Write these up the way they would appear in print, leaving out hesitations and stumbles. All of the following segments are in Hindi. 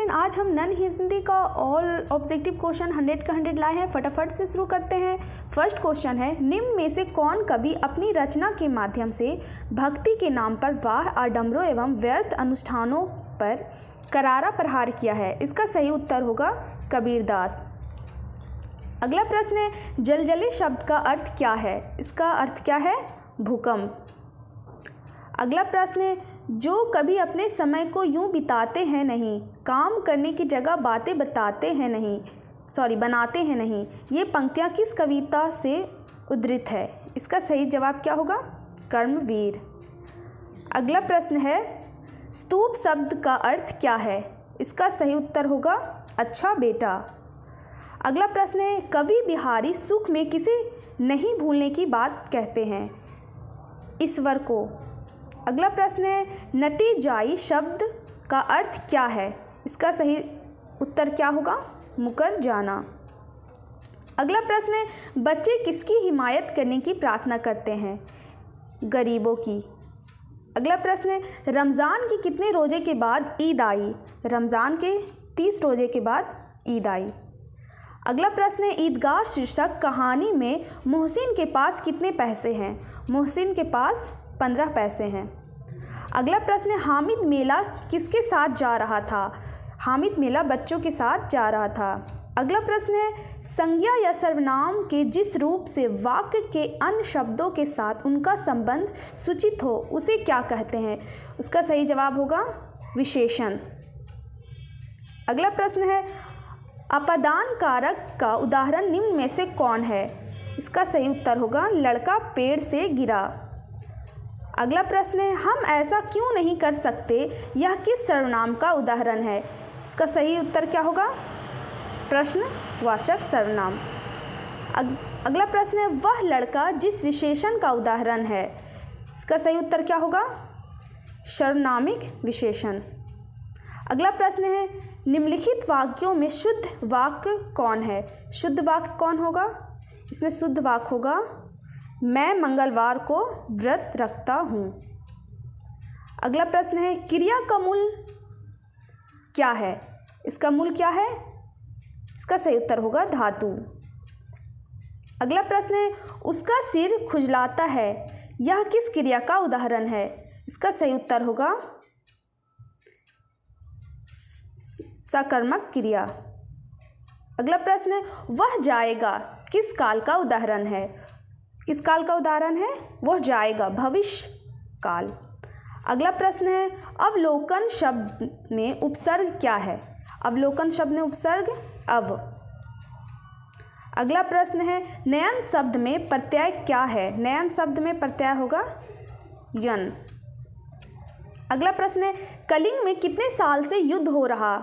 फ्रेंड, आज हम नन हिंदी का ऑल ऑब्जेक्टिव क्वेश्चन 100 का 100 लाए हैं। फटाफट से शुरू करते हैं। फर्स्ट क्वेश्चन है, निम्न में से कौन कवि अपनी रचना के माध्यम से भक्ति के नाम पर वाह आडंबरों एवं व्यर्थ अनुष्ठानों पर करारा प्रहार किया है? इसका सही उत्तर होगा कबीरदास। अगला प्रश्न है, जलजले शब्द का अर्थ क्या है? इसका अर्थ क्या है? भूकंप। अगला प्रश्न है, जो कभी अपने समय को यूं बिताते हैं नहीं, काम करने की जगह बातें बनाते हैं नहीं, ये पंक्तियां किस कविता से उद्धृत है? इसका सही जवाब क्या होगा? कर्मवीर। अगला प्रश्न है, स्तूप शब्द का अर्थ क्या है? इसका सही उत्तर होगा अच्छा बेटा। अगला प्रश्न है, कवि बिहारी सुख में किसे नहीं भूलने की बात कहते हैं? ईश्वर को। अगला प्रश्न है, नटी जाई शब्द का अर्थ क्या है? इसका सही उत्तर क्या होगा? मुकर जाना। अगला प्रश्न है, बच्चे किसकी हिमायत करने की प्रार्थना करते हैं? गरीबों की। अगला प्रश्न है, रमज़ान के कितने रोजे के बाद ईद आई? रमज़ान के 30 रोजे के बाद ईद आई। अगला प्रश्न है, ईदगाह शीर्षक कहानी में मोहसिन के पास कितने पैसे हैं? मोहसिन के पास 15 पैसे हैं। अगला प्रश्न है, हामिद मेला किसके साथ जा रहा था? हामिद मेला बच्चों के साथ जा रहा था। अगला प्रश्न है, संज्ञा या सर्वनाम के जिस रूप से वाक्य के अन्य शब्दों के साथ उनका संबंध सूचित हो उसे क्या कहते हैं? उसका सही जवाब होगा विशेषण। अगला प्रश्न है, अपादान कारक का उदाहरण निम्न में से कौन है? इसका सही उत्तर होगा लड़का पेड़ से गिरा। अगला प्रश्न है, हम ऐसा क्यों नहीं कर सकते, यह किस सर्वनाम का उदाहरण है? इसका सही उत्तर क्या होगा? प्रश्नवाचक सर्वनाम। अगला प्रश्न है, वह लड़का जिस विशेषण का उदाहरण है? इसका सही उत्तर क्या होगा? सर्वनामिक विशेषण। अगला प्रश्न है, निम्नलिखित वाक्यों में शुद्ध वाक्य कौन है? शुद्ध वाक्य कौन होगा? इसमें शुद्ध वाक्य होगा, मैं मंगलवार को व्रत रखता हूँ। अगला प्रश्न है, क्रिया का मूल क्या है? इसका मूल क्या है? इसका सही उत्तर होगा धातु। अगला प्रश्न है, उसका सिर खुजलाता है, यह किस क्रिया का उदाहरण है? इसका सही उत्तर होगा सकर्मक क्रिया। अगला प्रश्न है, वह जाएगा किस काल का उदाहरण है? किस काल का उदाहरण है? वह जाएगा भविष्य काल। अगला प्रश्न है, अवलोकन शब्द में उपसर्ग क्या है? अवलोकन शब्द में उपसर्ग अव। अगला प्रश्न है, नयन शब्द में प्रत्यय क्या है? नयन शब्द में प्रत्यय होगा यन। अगला प्रश्न है, कलिंग में कितने साल से युद्ध हो रहा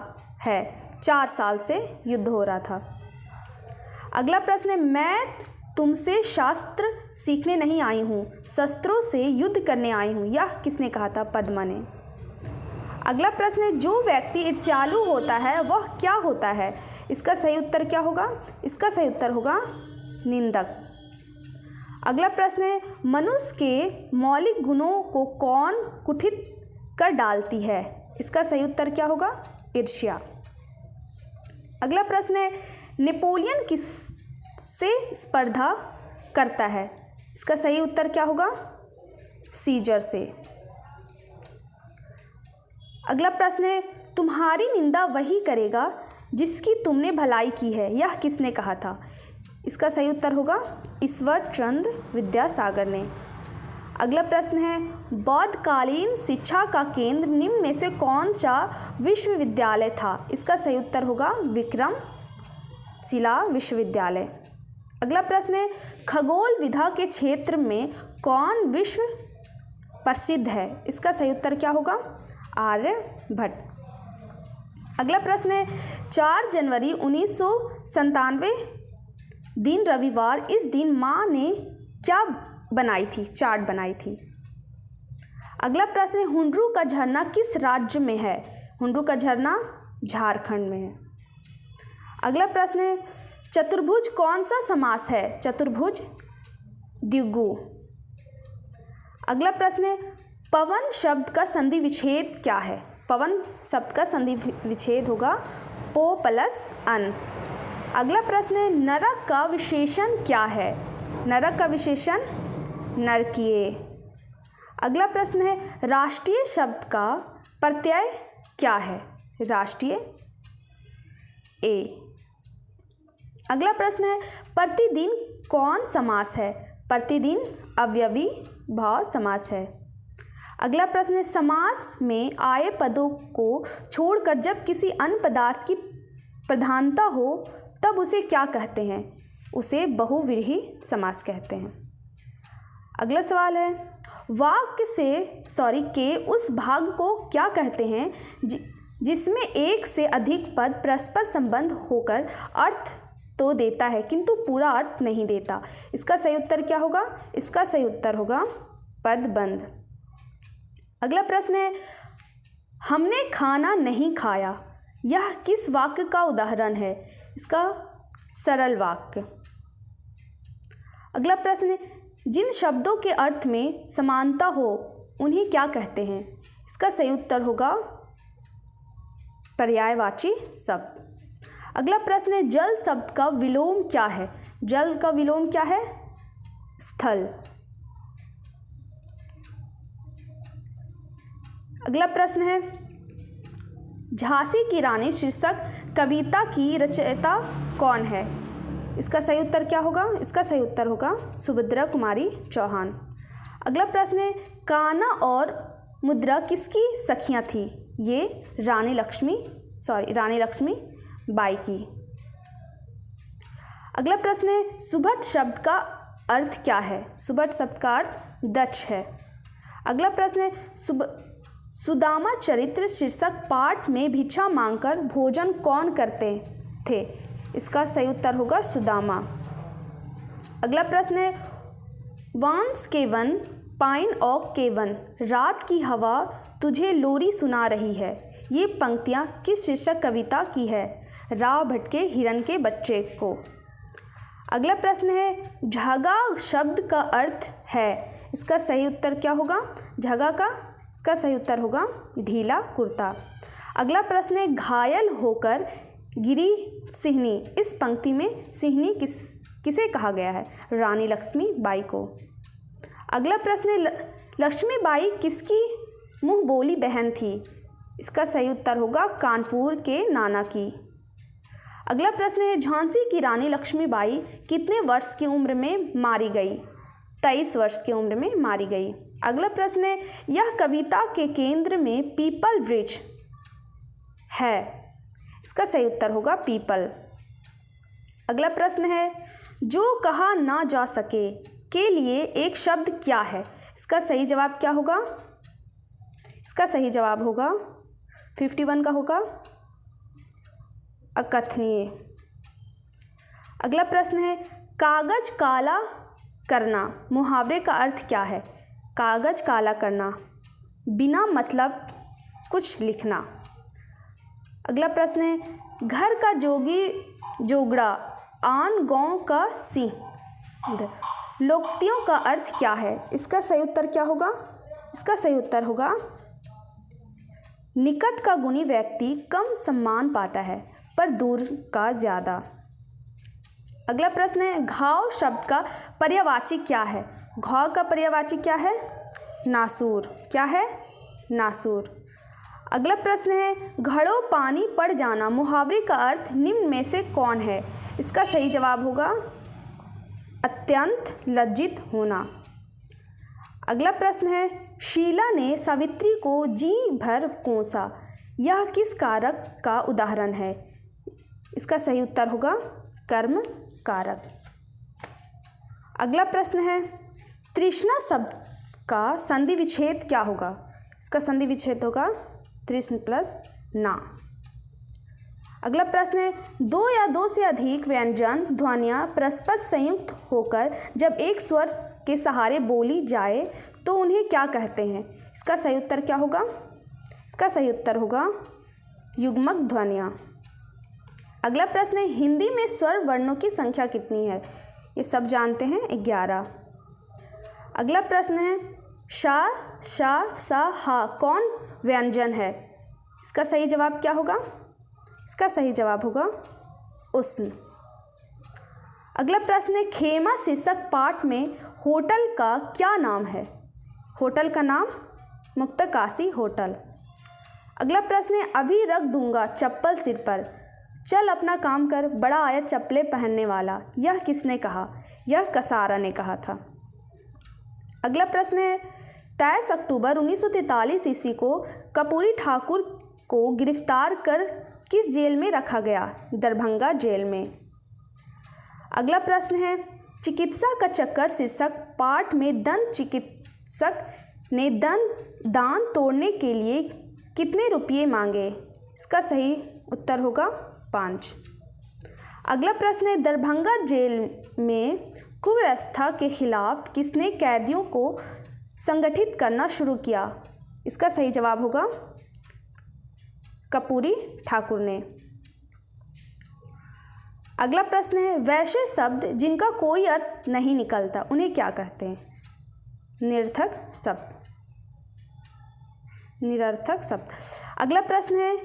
है? 4 साल से युद्ध हो रहा था। अगला प्रश्न है, मैं तुमसे शास्त्र सीखने नहीं आई हूँ, शस्त्रों से युद्ध करने आई हूँ, यह किसने कहा था? पद्मा ने। अगला प्रश्न है, जो व्यक्ति ईर्ष्यालु होता है वह क्या होता है? इसका सही उत्तर क्या होगा? इसका सही उत्तर होगा निंदक। अगला प्रश्न है, मनुष्य के मौलिक गुणों को कौन कुठित कर डालती है? इसका सही उत्तर क्या होगा? ईर्ष्या। अगला प्रश्न है, नेपोलियन किससे स्पर्धा करता है? इसका सही उत्तर क्या होगा? सीजर से। अगला प्रश्न है, तुम्हारी निंदा वही करेगा जिसकी तुमने भलाई की है, यह किसने कहा था? इसका सही उत्तर होगा ईश्वर चंद्र विद्यासागर ने। अगला प्रश्न है, बौद्धकालीन शिक्षा का केंद्र निम्न में से कौन सा विश्वविद्यालय था? इसका सही उत्तर होगा विक्रमशिला विश्वविद्यालय। अगला प्रश्न है, खगोल विधा के क्षेत्र में कौन विश्व प्रसिद्ध है? इसका सही उत्तर क्या होगा? आर्यभट्ट। अगला प्रश्न है, 4 जनवरी 1997 दिन रविवार, इस दिन माँ ने क्या बनाई थी? चाट बनाई थी। अगला प्रश्न है, हुंड्रू का झरना किस राज्य में है? हुंड्रू का झरना झारखंड में है। अगला प्रश्न है, चतुर्भुज कौन सा समास है? चतुर्भुज द्विगु। अगला प्रश्न है, पवन शब्द का संधि विच्छेद क्या है? पवन शब्द का संधि विच्छेद होगा पो प्लस अन। अगला प्रश्न है नरक का विशेषण क्या है? नरक का विशेषण नरकीय। अगला प्रश्न है राष्ट्रीय शब्द का प्रत्यय क्या है? राष्ट्रीय ए। अगला प्रश्न है प्रतिदिन कौन समास है? प्रतिदिन अवयवी भाव समास है। अगला प्रश्न है समास में आए पदों को छोड़कर जब किसी अन्य पदार्थ की प्रधानता हो तब उसे क्या कहते हैं? उसे बहुव्रीहि समास कहते हैं। अगला सवाल है वाक्य के उस भाग को क्या कहते हैं जिसमें एक से अधिक पद परस्पर संबंध होकर अर्थ तो देता है किंतु पूरा अर्थ नहीं देता? इसका सही उत्तर क्या होगा? इसका सही उत्तर होगा पदबंध। अगला प्रश्न है हमने खाना नहीं खाया, यह किस वाक्य का उदाहरण है? इसका सरल वाक्य। अगला प्रश्न है जिन शब्दों के अर्थ में समानता हो उन्हें क्या कहते हैं? इसका सही उत्तर होगा पर्यायवाची शब्द। अगला प्रश्न है जल शब्द का विलोम क्या है? जल का विलोम क्या है? स्थल। अगला प्रश्न है झांसी की रानी शीर्षक कविता की रचयिता कौन है? इसका सही उत्तर क्या होगा? इसका सही उत्तर होगा सुभद्रा कुमारी चौहान। अगला प्रश्न है कान्हा और मुद्रा किसकी सखियां थी? ये रानी लक्ष्मी बाई की। अगला प्रश्न है सुभट शब्द का अर्थ क्या है? सुभट शब्द का अर्थ दक्ष है। अगला प्रश्न है सुदामा चरित्र शीर्षक पाठ में भिक्षा मांगकर भोजन कौन करते थे? इसका सही उत्तर होगा सुदामा। अगला प्रश्न है वांस के वन पाइन ऑक के वन रात की हवा तुझे लोरी सुना रही है, ये पंक्तियाँ किस शीर्षक कविता की है? राव भटके हिरण के बच्चे को। अगला प्रश्न है झगा शब्द का अर्थ है? इसका सही उत्तर क्या होगा? झगा का इसका सही उत्तर होगा ढीला कुर्ता। अगला प्रश्न है घायल होकर गिरी सिंहनी, इस पंक्ति में सिंहनी किसे कहा गया है? रानी लक्ष्मीबाई को। अगला प्रश्न है लक्ष्मीबाई किसकी मुँह बोली बहन थी? इसका सही उत्तर होगा कानपुर के नाना की। अगला प्रश्न है झांसी की रानी लक्ष्मीबाई कितने वर्ष की उम्र में मारी गई? 23 वर्ष की उम्र में मारी गई। अगला प्रश्न है यह कविता के केंद्र में पीपल वृक्ष है, इसका सही उत्तर होगा पीपल। अगला प्रश्न है जो कहा ना जा सके के लिए एक शब्द क्या है? इसका सही जवाब क्या होगा? इसका सही जवाब होगा 51 का होगा अकथनीय। अगला प्रश्न है कागज काला करना मुहावरे का अर्थ क्या है? कागज काला करना, बिना मतलब कुछ लिखना। अगला प्रश्न है घर का जोगी जोगड़ा आन गाँव का सिंह, लोकोक्तियों का अर्थ क्या है? इसका सही उत्तर क्या होगा? इसका सही उत्तर होगा निकट का गुणी व्यक्ति कम सम्मान पाता है पर दूर का ज़्यादा। अगला प्रश्न है घाव शब्द का पर्यायवाची क्या है? घाव का पर्यायवाची क्या है? नासूर। क्या है? नासूर। अगला प्रश्न है घड़ों पानी पड़ जाना मुहावरे का अर्थ निम्न में से कौन है? इसका सही जवाब होगा अत्यंत लज्जित होना। अगला प्रश्न है शीला ने सावित्री को जी भर कोसा, यह किस कारक का उदाहरण है? इसका सही उत्तर होगा कर्म कारक। अगला प्रश्न है तृष्णा शब्द का संधि विच्छेद क्या होगा? इसका संधि विच्छेद होगा तृष्ण प्लस ना। अगला प्रश्न है दो या दो से अधिक व्यंजन ध्वनियाँ परस्पर संयुक्त होकर जब एक स्वर के सहारे बोली जाए तो उन्हें क्या कहते हैं? इसका सही उत्तर क्या होगा? इसका सही उत्तर होगा युग्मक ध्वनियाँ। अगला प्रश्न है हिंदी में स्वर वर्णों की संख्या कितनी है? ये सब जानते हैं 11। अगला प्रश्न है शा, शा, सा, हा कौन व्यंजन है? इसका सही जवाब क्या होगा? इसका सही जवाब होगा उष्ण। अगला प्रश्न है, खेमा शीर्षक पाठ में होटल का क्या नाम है? होटल का नाम मुक्तकाशी होटल। अगला प्रश्न है, अभी रख दूंगा चप्पल सिर पर, चल अपना काम कर, बड़ा आया चप्पलें पहनने वाला, यह किसने कहा? यह कसारा ने कहा था। अगला प्रश्न है, 23 अक्टूबर 1943 ईस्वी को कर्पूरी ठाकुर को गिरफ्तार कर किस जेल में रखा गया? दरभंगा जेल में। अगला प्रश्न है, चिकित्सा का चक्कर शीर्षक पाठ में दंत चिकित्सक ने दांत तोड़ने के लिए कितने रुपये मांगे? इसका सही उत्तर होगा 5। अगला प्रश्न है, दरभंगा जेल में कुव्यवस्था के खिलाफ किसने कैदियों को संगठित करना शुरू किया? इसका सही जवाब होगा कर्पूरी ठाकुर ने। अगला प्रश्न है, वैसे शब्द जिनका कोई अर्थ नहीं निकलता उन्हें क्या कहते हैं? निरर्थक शब्द। निरर्थक शब्द। अगला प्रश्न है,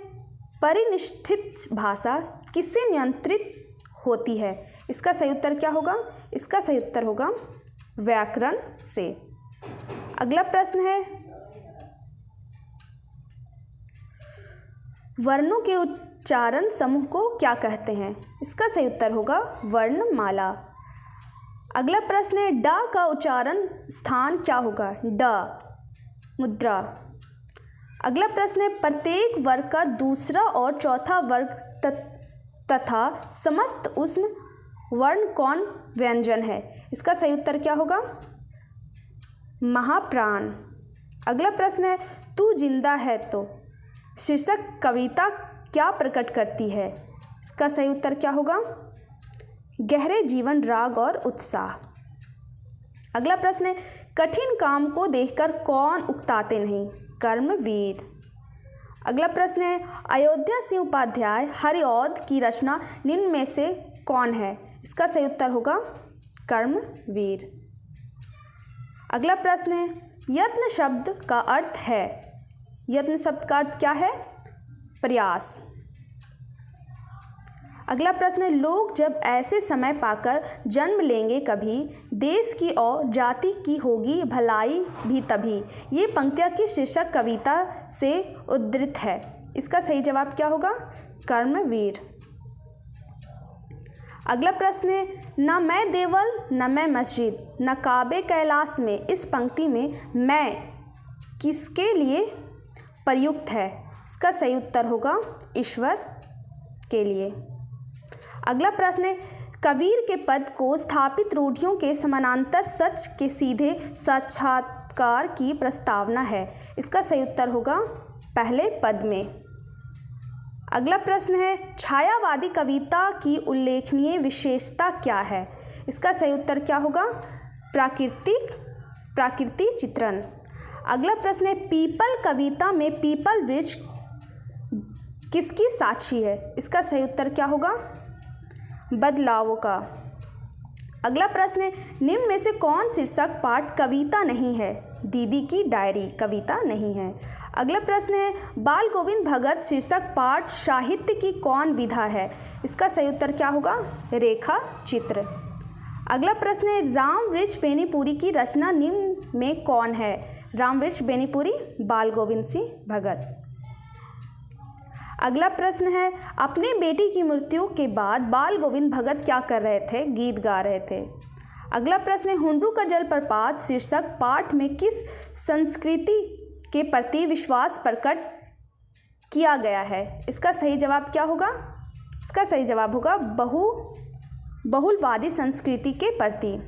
परिनिष्ठित भाषा किससे नियंत्रित होती है? इसका सही उत्तर क्या होगा? इसका सही उत्तर होगा व्याकरण से। अगला प्रश्न है, वर्णों के उच्चारण समूह को क्या कहते हैं? इसका सही उत्तर होगा वर्णमाला। अगला प्रश्न है, ड का उच्चारण स्थान क्या होगा? ड मुद्रा। अगला प्रश्न है, प्रत्येक वर्ग का दूसरा और चौथा वर्ग तथा समस्त उष्ण वर्ण कौन व्यंजन है? इसका सही उत्तर क्या होगा? महाप्राण। अगला प्रश्न है, तू जिंदा है तो शीर्षक कविता क्या प्रकट करती है? इसका सही उत्तर क्या होगा? गहरे जीवन, राग और उत्साह। अगला प्रश्न है, कठिन काम को देखकर कौन उकताते नहीं? कर्मवीर। अगला प्रश्न है, अयोध्या सिंह उपाध्याय हरिऔध की रचना निम्न में से कौन है? इसका सही उत्तर होगा कर्मवीर। अगला प्रश्न है, यत्न शब्द का अर्थ है? यत्न शब्द का अर्थ क्या है? प्रयास। अगला प्रश्न है, लोग जब ऐसे समय पाकर जन्म लेंगे कभी, देश की और जाति की होगी भलाई भी तभी। ये पंक्तियाँ किस शीर्षक कविता से उद्धृत है? इसका सही जवाब क्या होगा? कर्मवीर। अगला प्रश्न है, न मैं देवल न मैं मस्जिद न काबे कैलाश में, इस पंक्ति में मैं किसके लिए प्रयुक्त है? इसका सही उत्तर होगा ईश्वर के लिए। अगला प्रश्न है, कबीर के पद को स्थापित रूढ़ियों के समानांतर सच के सीधे साक्षात्कार की प्रस्तावना है। इसका सही उत्तर होगा पहले पद में। अगला प्रश्न है, छायावादी कविता की उल्लेखनीय विशेषता क्या है? इसका सही उत्तर क्या होगा? प्राकृतिक चित्रण। अगला प्रश्न है, पीपल कविता में पीपल वृक्ष किसकी साक्षी है? इसका सही उत्तर क्या होगा? बदलावों का। अगला प्रश्न है, निम्न में से कौन शीर्षक पाठ कविता नहीं है? दीदी की डायरी कविता नहीं है। अगला प्रश्न है, बाल गोविंद भगत शीर्षक पाठ साहित्य की कौन विधा है? इसका सही उत्तर क्या होगा? रेखा चित्र। अगला प्रश्न है, राम वृक्ष बेनीपुरी की रचना निम्न में कौन है? राम वृक्ष बेनीपुरी बाल गोविंद सिंह भगत। अगला प्रश्न है, अपने बेटी की मृत्यु के बाद बाल गोविंद भगत क्या कर रहे थे? गीत गा रहे थे। अगला प्रश्न है, हुंडरू का जलप्रपात शीर्षक पाठ में किस संस्कृति के प्रति विश्वास प्रकट किया गया है? इसका सही जवाब क्या होगा? इसका सही जवाब होगा बहुलवादी संस्कृति के प्रति।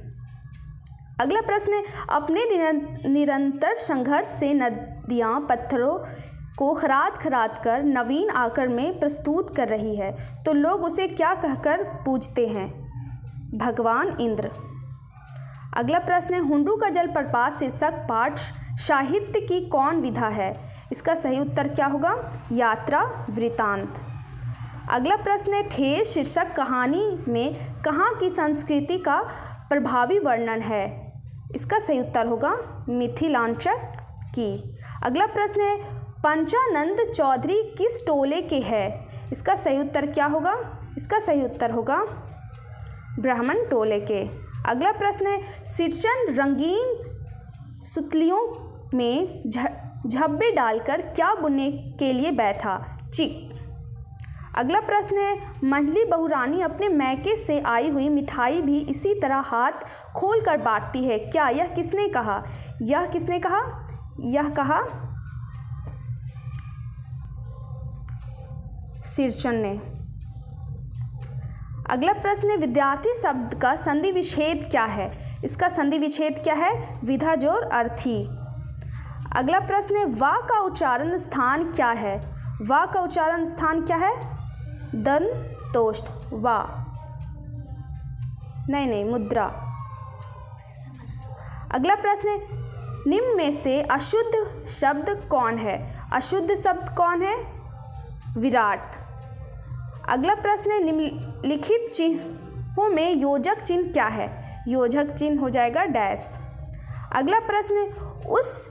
अगला प्रश्न है, अपने निरंतर संघर्ष से नदियाँ पत्थरों को खराद कर नवीन आकार में प्रस्तुत कर रही है, तो लोग उसे क्या कहकर पूजते हैं? भगवान इंद्र। अगला प्रश्न है, हुंडरू का जलप्रपात शीर्षक पाठ साहित्य की कौन विधा है? इसका सही उत्तर क्या होगा? यात्रा वृतांत। अगला प्रश्न है, ठेस शीर्षक कहानी में कहाँ की संस्कृति का प्रभावी वर्णन है? इसका सही उत्तर होगा मिथिलांचल की। अगला प्रश्न है, पंचानंद चौधरी किस टोले के हैं? इसका सही उत्तर क्या होगा? इसका सही उत्तर होगा ब्राह्मण टोले के। अगला प्रश्न है, सिरचन रंगीन सुतलियों में झब्बे डालकर क्या बुनने के लिए बैठा? चिक। अगला प्रश्न है, मंझली बहुरानी अपने मैके से आई हुई मिठाई भी इसी तरह हाथ खोलकर बांटती है, क्या? यह किसने कहा? यह किसने कहा? यह कहा सिरचन ने। अगला प्रश्न है, विद्यार्थी शब्द का संधि विच्छेद क्या है? इसका संधि विच्छेद क्या है? विधा जोर अर्थी। अगला प्रश्न है, वा का उच्चारण स्थान क्या है? वा का उच्चारण स्थान क्या है? दंतोष्ठ। वा नहीं मुद्रा। अगला प्रश्न है, निम्न में से अशुद्ध शब्द कौन है? अशुद्ध शब्द कौन है? विराट। अगला प्रश्न है, निम्नलिखित चिन्हों में योजक चिन्ह क्या है? योजक चिन्ह हो जाएगा डैश। अगला प्रश्न है, उस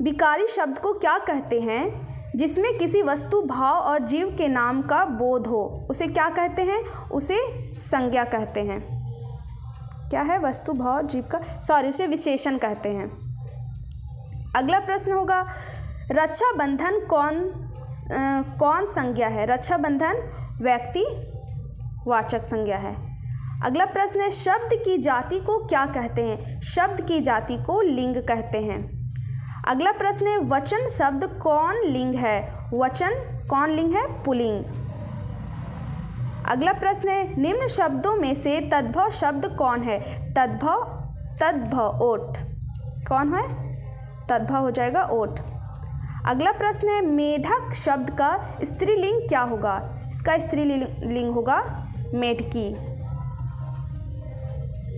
विकारी शब्द को क्या कहते हैं जिसमें किसी वस्तु, भाव और जीव के नाम का बोध हो? उसे क्या कहते हैं? उसे संज्ञा कहते हैं। क्या है? वस्तु, भाव, जीव का, उसे विशेषण कहते हैं। अगला प्रश्न होगा, रक्षाबंधन कौन संज्ञा है? रक्षाबंधन व्यक्ति वाचक संज्ञा है। अगला प्रश्न है, शब्द की जाति को क्या कहते हैं? शब्द की जाति को लिंग कहते हैं। अगला प्रश्न है, वचन शब्द कौन लिंग है? वचन कौन लिंग है? पुल्लिंग। अगला प्रश्न है, निम्न शब्दों में से तद्भव शब्द कौन है? तद्भव ओट। कौन है? तद्भव हो जाएगा ओट। अगला प्रश्न है, मेढक शब्द का स्त्रीलिंग क्या होगा? इसका स्त्रीलिंग होगा मेढकी।